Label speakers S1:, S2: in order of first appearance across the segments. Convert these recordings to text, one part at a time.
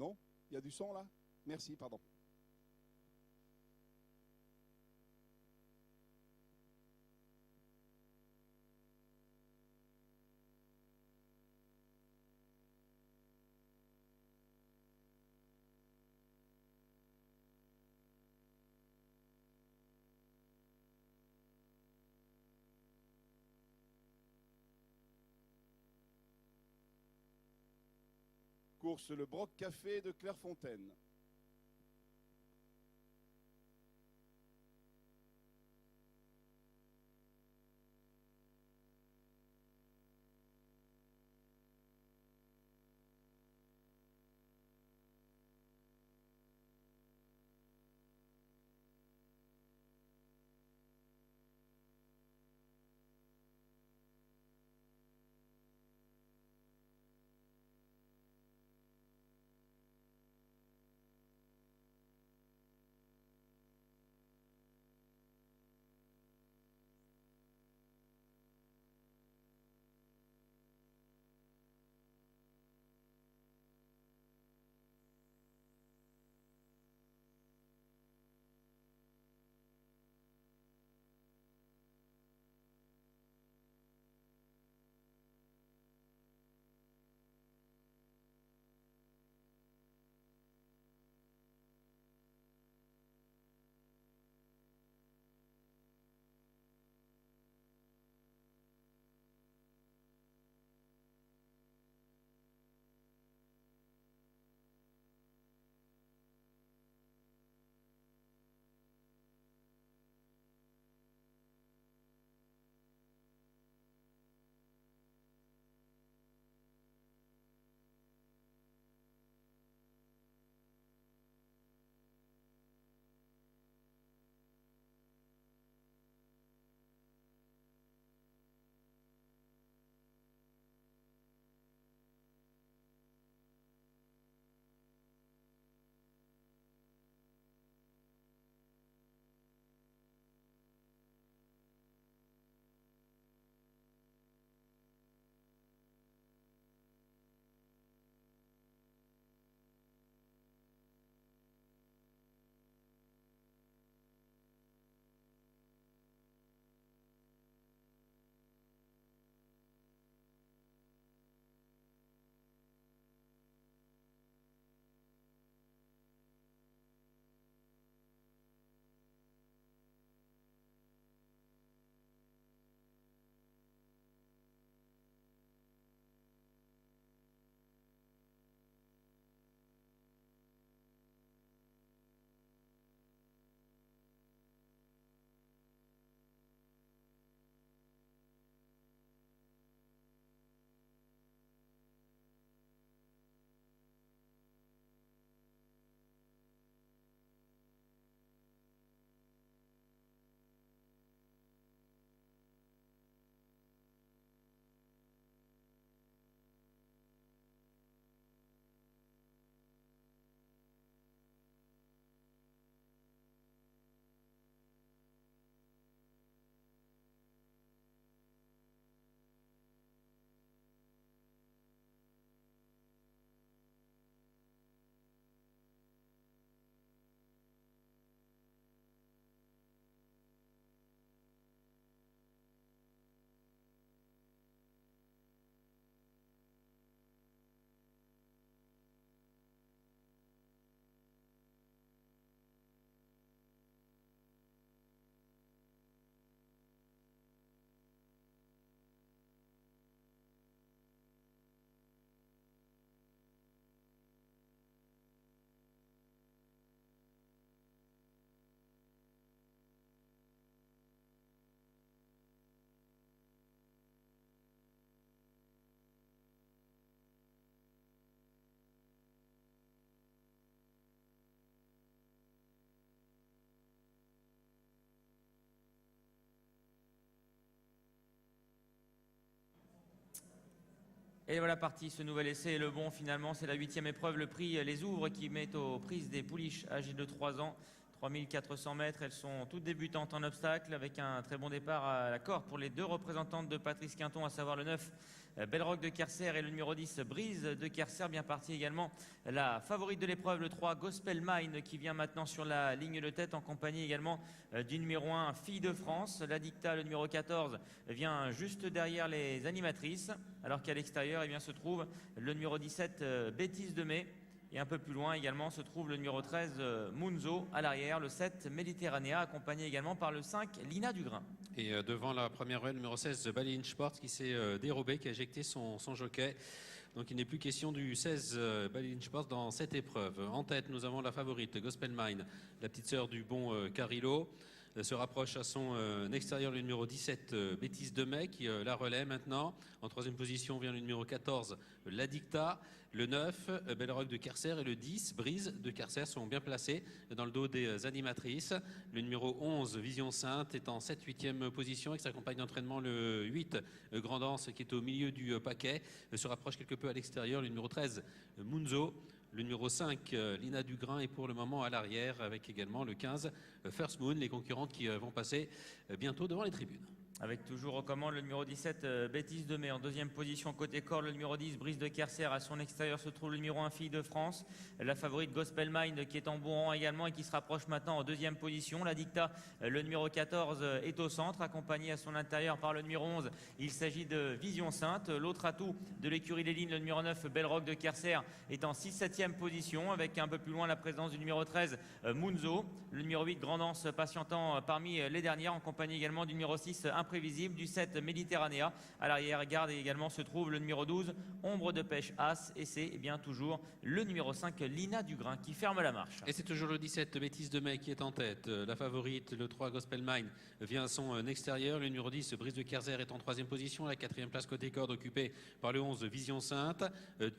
S1: Non? Il y a du son là? Merci, pardon. Course le Broc Café de Clairefontaine.
S2: Et voilà parti, ce nouvel essai est le bon finalement, c'est la 8e épreuve, le prix Les Ouvres qui met aux prises des pouliches âgées de 3 ans, 3400 mètres, elles sont toutes débutantes en obstacle avec un très bon départ à la corde pour les deux représentantes de Patrice Quinton, à savoir le 9 Belle Rock de Kerser et le numéro 10, Brise de Kerser. Bien parti également la favorite de l'épreuve, le 3, Gospel Mine, qui vient maintenant sur la ligne de tête en compagnie également du numéro 1, Fille de France. La Dicta, le numéro 14, vient juste derrière les animatrices, alors qu'à l'extérieur, se trouve le numéro 17, Bêtise de Mai. Et un peu plus loin également se trouve le numéro 13, Munzo. À l'arrière, le 7, Méditerranea, accompagné également par le 5, Lina Dugrin.
S3: Et devant la première ruelle, numéro 16, Baline Sport, qui s'est dérobé, qui a éjecté son jockey. Donc il n'est plus question du 16 Baline Sport dans cette épreuve. En tête, nous avons la favorite, Gospel Mine, la petite sœur du bon Carillo. Se rapproche à son extérieur le numéro 17, Bêtise de Mai, qui la relaie maintenant. En troisième position vient le numéro 14, La Dicta. Le 9, Belle Rock de Kerser, et le 10, Brise de Kerser sont bien placés dans le dos des animatrices. Le numéro 11, Vision Sainte, est en 7-8e position avec sa compagne d'entraînement, le 8, Grandance, qui est au milieu du paquet. Se rapproche quelque peu à l'extérieur le numéro 13, Munzo. Le numéro 5, Lina Dugrin, est pour le moment à l'arrière, avec également le 15, First Moon, les concurrentes qui vont passer bientôt devant les tribunes.
S2: Avec toujours aux commandes le numéro 17, Bêtise de Mai. En deuxième position côté corps, le numéro 10, Brise de Kerser. À son extérieur se trouve le numéro 1, Fille de France. La favorite Gospel Mind, qui est en bon rang également et qui se rapproche maintenant en deuxième position. La Dicta, le numéro 14, est au centre, accompagné à son intérieur par le numéro 11. Il s'agit de Vision Sainte. L'autre atout de l'écurie des lignes, le numéro 9, Belle Rock de Kerser, est en 6-7e position, avec un peu plus loin la présence du numéro 13, Munzo. Le numéro 8, Grandance, patientant parmi les dernières, en compagnie également du numéro 6, Imprévisible, du 7, Méditerranea. À l'arrière-garde également se trouve le numéro 12, Ombre de Pêche As, et c'est bien toujours le numéro 5, Lina Dugrin, qui ferme la marche.
S3: Et c'est toujours le 17, Bêtise de Mai, qui est en tête. La favorite, le 3, Gospel Mine, vient à son extérieur. Le numéro 10, Brise de Kerser, est en troisième position. La quatrième place côté corde, occupée par le 11, Vision Sainte.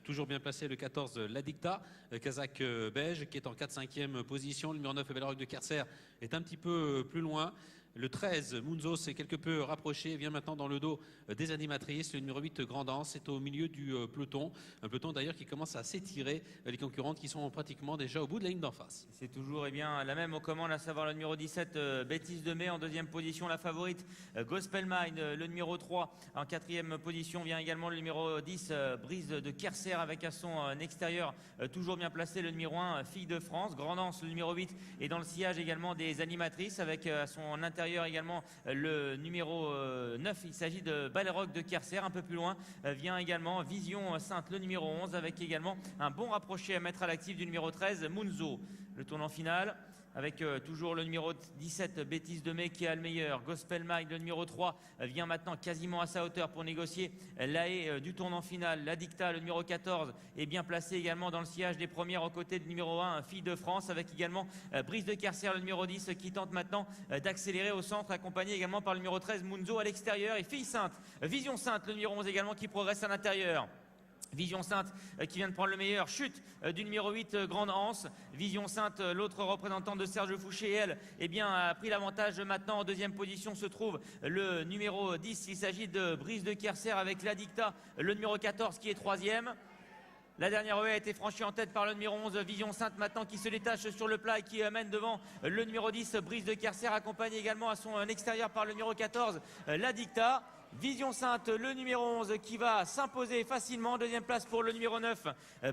S3: Toujours bien placé le 14, La Dicta, Kazakh beige, qui est en 4-5e position. Le numéro 9, Belle Rock de Kerser, est un petit peu plus loin. Le 13, Munzo, s'est quelque peu rapproché, vient maintenant dans le dos des animatrices. Le numéro 8, Grandance, est au milieu du peloton. Un peloton d'ailleurs qui commence à s'étirer, les concurrentes qui sont pratiquement déjà au bout de la ligne d'en face.
S2: C'est toujours la même aux commandes, à savoir le numéro 17, Bêtise de Mai. En deuxième position, la favorite, Gospel Mine. Le numéro 3, en quatrième position, vient également le numéro 10, Brise de Kerser, avec à son extérieur, toujours bien placé, le numéro 1, Fille de France. Grandance, le numéro 8, est dans le sillage également des animatrices, avec à son intérieur également le numéro 9, il s'agit de Belle Rock de Kerser. Un peu plus loin vient également Vision Sainte, le numéro 11, avec également un bon rapproché à mettre à l'actif du numéro 13, Munzo. Le tournant final avec toujours le numéro 17, Bêtise de Mai, qui a le meilleur. Gospel Mine, le numéro 3, vient maintenant quasiment à sa hauteur pour négocier la haie du tournant final. La Dicta, le numéro 14, est bien placé également dans le sillage des premières aux côtés du numéro 1, Fille de France, avec également Brise de Kerser, le numéro 10, qui tente maintenant d'accélérer au centre, accompagné également par le numéro 13, Munzo à l'extérieur, et Fille Sainte, Vision Sainte, le numéro 11 également, qui progresse à l'intérieur. Vision Sainte qui vient de prendre le meilleur, chute du numéro 8, Grande Anse. Vision Sainte, l'autre représentante de Serge Fouché, elle, a pris l'avantage maintenant. En deuxième position se trouve le numéro 10, il s'agit de Brise de Kerser, avec La Dicta, le numéro 14 qui est troisième. La dernière haie a été franchie en tête par le numéro 11, Vision Sainte, maintenant qui se détache sur le plat et qui mène devant le numéro 10, Brise de Kerser, accompagné également à son extérieur par le numéro 14, La Dicta. Vision Sainte, le numéro 11, qui va s'imposer facilement. Deuxième place pour le numéro 9,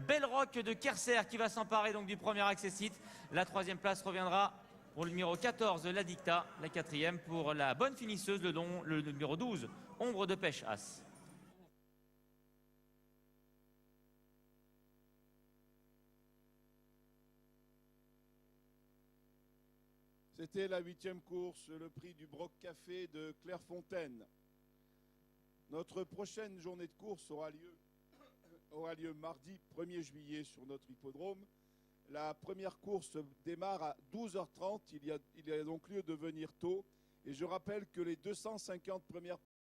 S2: Belle Rock de Kerser, qui va s'emparer donc du premier accessite. La troisième place reviendra pour le numéro 14, La Dicta. La quatrième pour la bonne finisseuse, le numéro 12, Ombre de Pêche As.
S1: C'était la 8e course, le prix du Broc Café de Clairefontaine. Notre prochaine journée de course aura lieu mardi 1er juillet sur notre hippodrome. La première course démarre à 12h30. Il y a donc lieu de venir tôt. Et je rappelle que les 250 premières